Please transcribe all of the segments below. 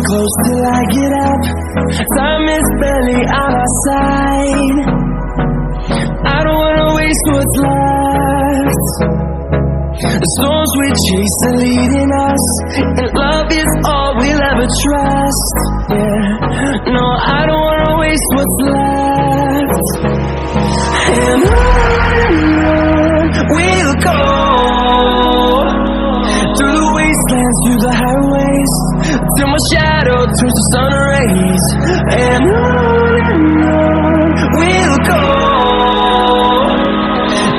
close till I get up. Time is barely on our side. I don't wanna waste what's left. The storms we chase are leading us, and love is all we'll ever trust. Yeah, no, I don't wanna waste what's left. And on we'll go, through the wastelands, through the highways, till my shadow turns to sun rays. And on we'll go,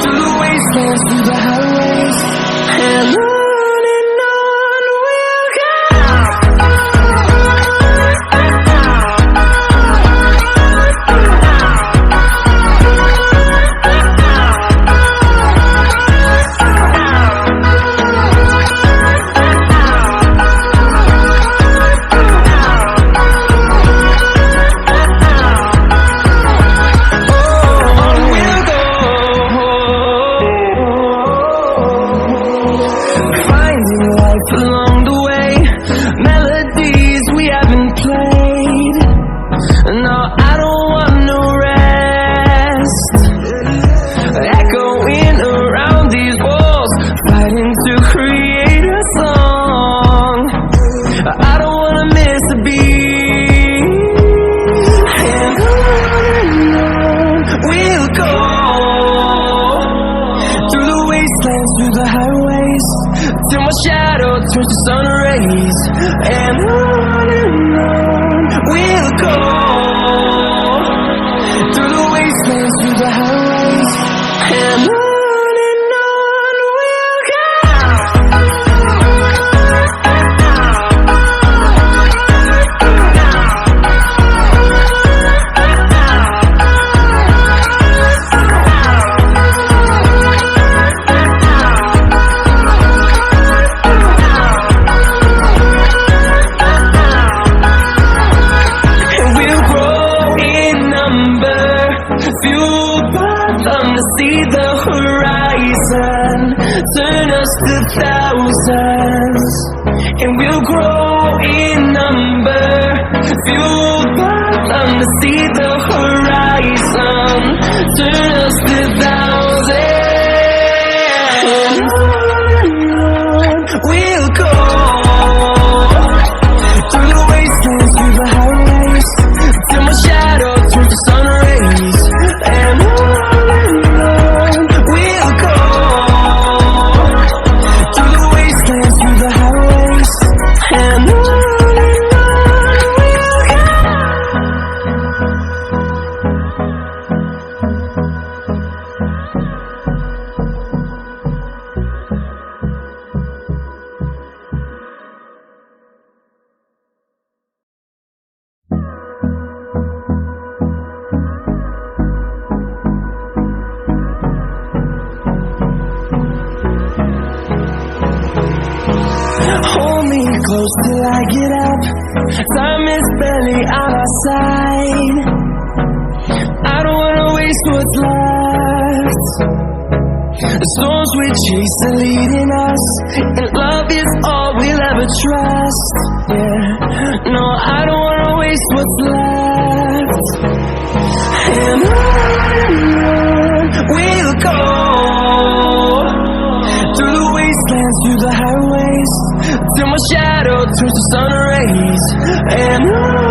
through the wastelands, through the highways, and on we'll go. Along the way, melodies we haven't played. No, I don't want no rest. Echoing around these walls, fighting to create a song. I don't wanna miss a beat. And on we'll go, through the wastelands, through the highways, till my shadow turns to sun rays. And on we'll go, through the wastelands, through the highways, and on we'll go. Fueled by them to see the horizon, turn us to thousands, and we'll grow in number. Fueled by them to see the horizon, turn us to thousands, and on we'll go, through the wastelands, through the highways, till my shadow turns to sun rays. And on we'll go, through the wastelands, through the highways, and on we'll go. Hold me close till I get up. Time is barely on our side. I don't wanna waste what's left. The storms we chase are leading us, and love is all we'll ever trust. Yeah, no, I don't wanna waste what's left. And on we'll go, through the wastelands, through the highways, till my shadow turns to sun rays. And on